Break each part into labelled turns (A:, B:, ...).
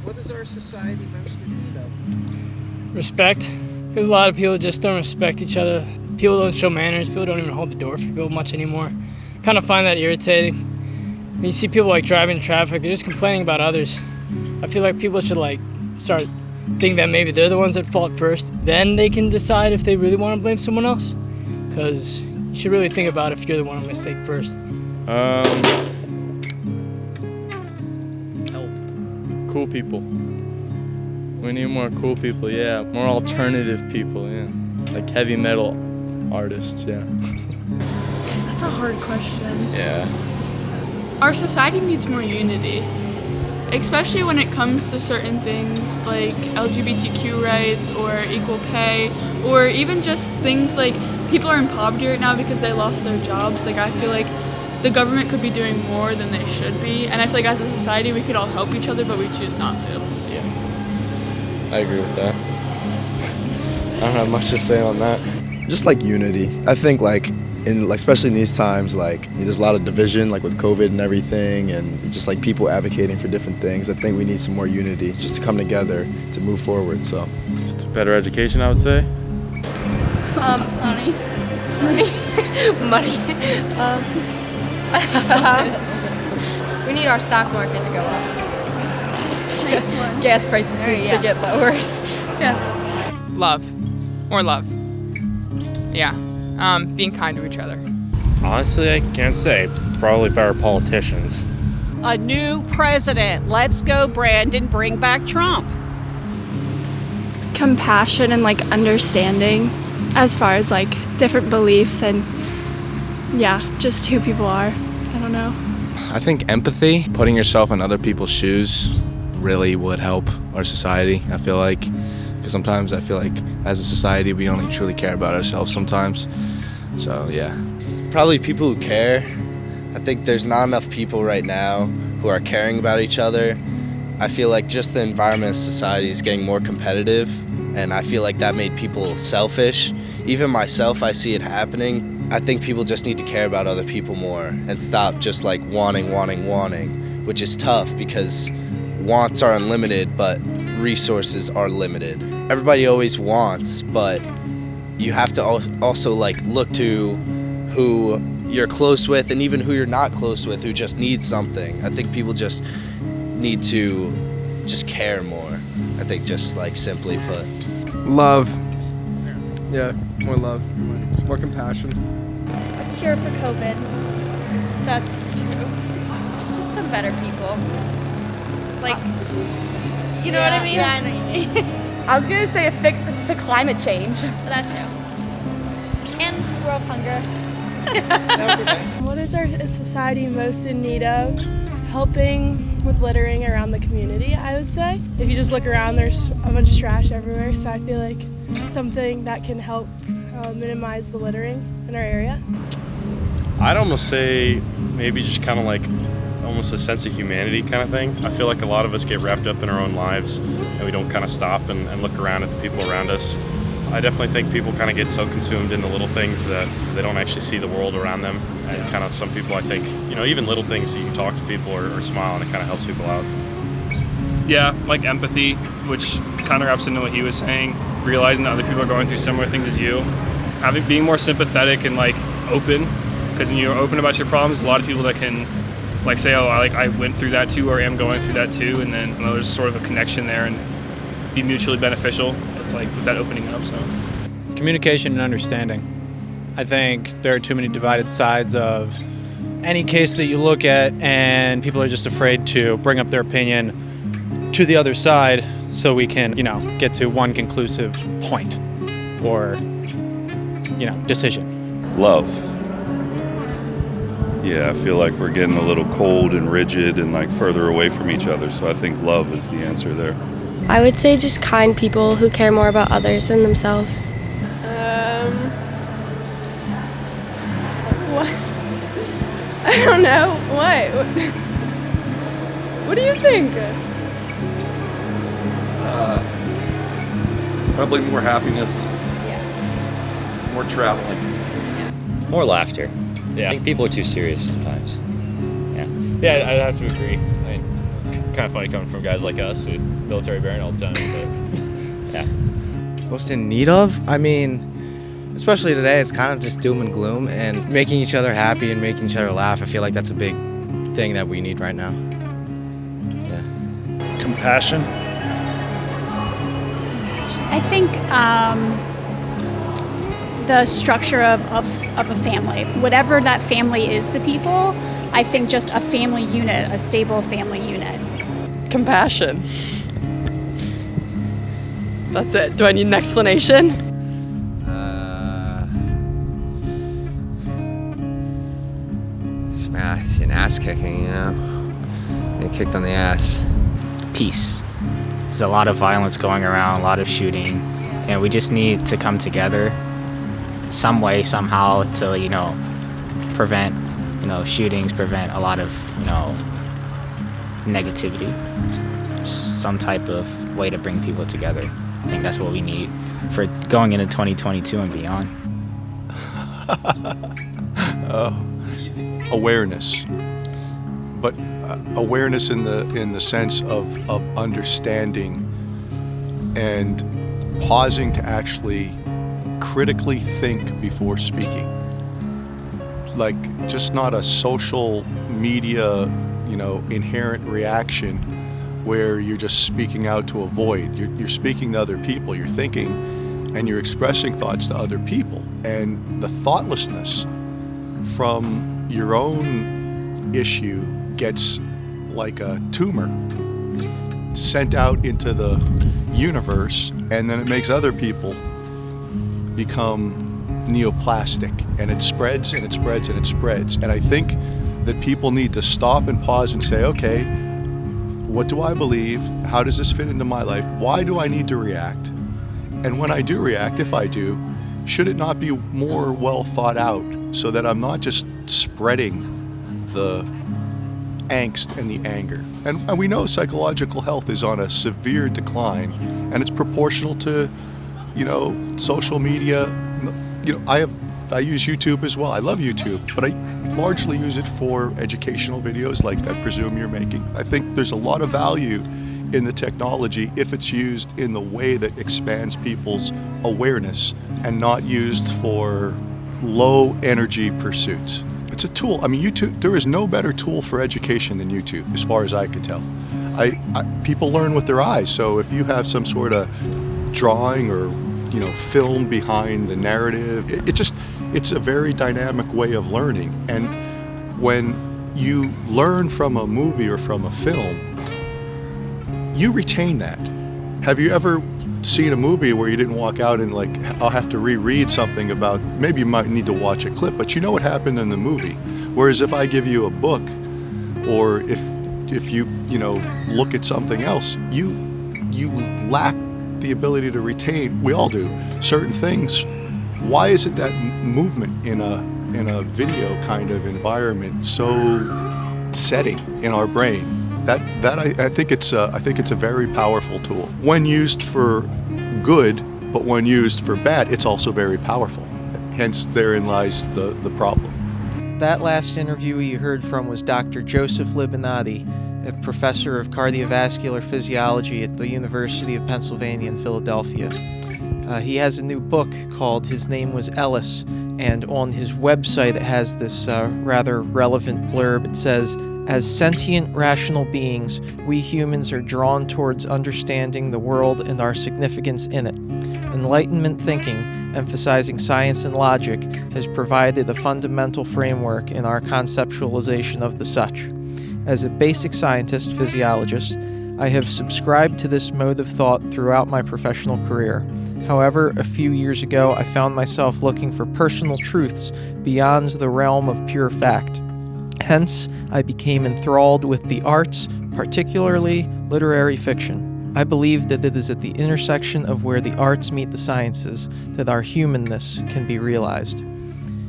A: What is our society most in need of?
B: Respect, because a lot of people just don't respect each other. People don't show manners. People don't even hold the door for people much anymore. I kind of find that irritating. When you see people like driving in traffic, they're just complaining about others. I feel like people should like start thinking that maybe they're the ones at fault first. Then they can decide if they really want to blame someone else. Because you should really think about if you're the one at mistake first.
C: Help. Cool people. We need more cool people, yeah. More alternative people, yeah. Like heavy metal artists, yeah.
D: That's a hard question.
C: Yeah.
D: Our society needs more unity, especially when it comes to certain things like LGBTQ rights or equal pay, or even just things like people are in poverty right now because they lost their jobs. Like, I feel like the government could be doing more than they should be, and I feel like as a society we could all help each other, but we choose not to.
C: Yeah. I agree with that. I don't have much to say on that.
E: Just like unity. I think especially in these times, there's a lot of division, like with COVID and everything, and just like people advocating for different things. I think we need some more unity just to come together to move forward. So,
C: Just a better education, I would say.
F: Money. Money. We need our stock market to go up.
D: Nice one.
F: Gas prices needs to get lowered.
D: Yeah.
G: Love. More love. Yeah. Being kind to each other.
H: Honestly, I can't say. Probably better politicians.
I: A new president. Let's go, Brandon. Bring back Trump.
D: Compassion and like understanding as far as like different beliefs and just who people are. I don't know.
J: I think empathy, putting yourself in other people's shoes, really would help our society, I feel like. Because sometimes I feel like as a society we only truly care about ourselves sometimes. So, yeah.
E: probably people who care. I think there's not enough people right now who are caring about each other. I feel like just the environment of society is getting more competitive, and I feel like that made people selfish. Even myself, I see it happening. I think people just need to care about other people more and stop just like wanting, which is tough because wants are unlimited, but resources are limited. Everybody always wants, but you have to also like look to who you're close with and even who you're not close with who just needs something. I think people just need to just care more. I think just like simply put.
A: Love. Yeah, more love, more compassion.
F: A cure for COVID. That's true. Just some better people. Like, you know what I mean?
K: Yeah, I know what you mean.
F: I was gonna say a fix to climate change.
K: That too. And world hunger.
A: That would be nice.
L: What is our society most in need of? Helping with littering around the community, I would say. If you just look around, there's a bunch of trash everywhere, so I feel like something that can help minimize the littering in our area.
H: I'd almost say maybe just kind of like almost a sense of humanity kind of thing. I feel like a lot of us get wrapped up in our own lives and we don't kind of stop and look around at the people around us. I definitely think people kind of get so consumed in the little things that they don't actually see the world around them. And kind of some people, I think, you know, even little things, you can talk to people or smile and it kind of helps people out.
M: Yeah, like empathy, which kind of wraps into what he was saying. Realizing that other people are going through similar things as you. Being more sympathetic and like open, because when you're open about your problems, there's a lot of people that can like say, oh, I went through that too, or I am going through that too, and then there's sort of a connection there and be mutually beneficial. It's like with that opening up. So
N: communication and understanding. I think there are too many divided sides of any case that you look at, and people are just afraid to bring up their opinion to the other side so we can, get to one conclusive point or, decision.
O: Love. Yeah, I feel like we're getting a little cold and rigid and like further away from each other, so I think love is the answer there.
P: I would say just kind people who care more about others than themselves.
L: What? I don't know. What? What do you think?
Q: Probably more happiness.
L: Yeah.
Q: More traveling.
L: Yeah.
R: More laughter.
H: Yeah.
R: I think people are too serious sometimes.
H: Yeah, I'd have to agree.
Q: kind of funny coming from guys like us, who military bearing all the time. But yeah.
R: Most in need of? I mean, especially today, it's kind of just doom and gloom, and making each other happy and making each other laugh. I feel like that's a big thing that we need right now. Yeah.
S: Compassion.
T: I think the structure of a family, whatever that family is to people, I think just a family unit, a stable family unit.
U: Compassion. That's it. Do I need an explanation?
V: Smash and ass kicking, you know? Get kicked on the ass.
W: Peace. There's a lot of violence going around, a lot of shooting, and we just need to come together some way, somehow, to, you know, prevent, you know, shootings, prevent a lot of, you know, negativity. Some type of way to bring people together. I think that's what we need for going into 2022 and beyond.
X: Awareness, but awareness in the sense of understanding and pausing to actually critically think before speaking. Like, just not a social media, you know, inherent reaction where you're just speaking out to avoid. You're speaking to other people, you're thinking, and you're expressing thoughts to other people. And the thoughtlessness from your own issue gets like a tumor sent out into the universe, and then it makes other people become neoplastic, and it spreads and it spreads and it spreads. And I think that people need to stop and pause and say, okay, what do I believe? How does this fit into my life? Why do I need to react? And when I do react, if I do, should it not be more well thought out so that I'm not just spreading the angst and the anger? And we know psychological health is on a severe decline, and it's proportional to, you know, social media. You know, I use YouTube as well. I love YouTube, but I largely use it for educational videos like I presume you're making. I think there's a lot of value in the technology if it's used in the way that expands people's awareness and not used for low energy pursuits. It's a tool. I mean, YouTube, there is no better tool for education than YouTube, as far as I could tell. People learn with their eyes, so if you have some sort of drawing or, you know, film behind the narrative, it's a very dynamic way of learning. And when you learn from a movie or from a film, you retain that. Have you ever seen a movie where you didn't walk out and like, I'll have to reread something about, maybe you might need to watch a clip, but you know what happened in the movie? Whereas if I give you a book, or if you know, look at something else, you lack the ability to retain, we all do, certain things. Why is it that movement in a video kind of environment so setting in our brain? I think it's a very powerful tool. When used for good, but when used for bad, it's also very powerful. Hence, therein lies the problem.
Y: That last interviewee you heard from was Dr. Joseph Libinati, a professor of cardiovascular physiology at the University of Pennsylvania in Philadelphia. He has a new book called His Name Was Ellis, and on his website it has this rather relevant blurb. It says, "As sentient, rational beings, we humans are drawn towards understanding the world and our significance in it. Enlightenment thinking, emphasizing science and logic, has provided a fundamental framework in our conceptualization of the such. As a basic scientist, physiologist, I have subscribed to this mode of thought throughout my professional career. However, a few years ago, I found myself looking for personal truths beyond the realm of pure fact. Hence, I became enthralled with the arts, particularly literary fiction. I believe that it is at the intersection of where the arts meet the sciences that our humanness can be realized."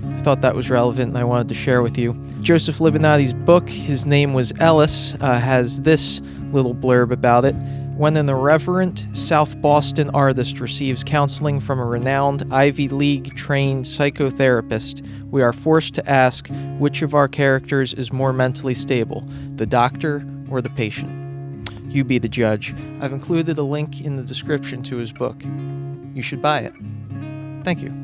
Y: I thought that was relevant and I wanted to share with you. Joseph Libinati's book, His Name Was Ellis, has this little blurb about it. "When an irreverent South Boston artist receives counseling from a renowned Ivy League-trained psychotherapist, we are forced to ask which of our characters is more mentally stable, the doctor or the patient." You be the judge. I've included a link in the description to his book. You should buy it. Thank you.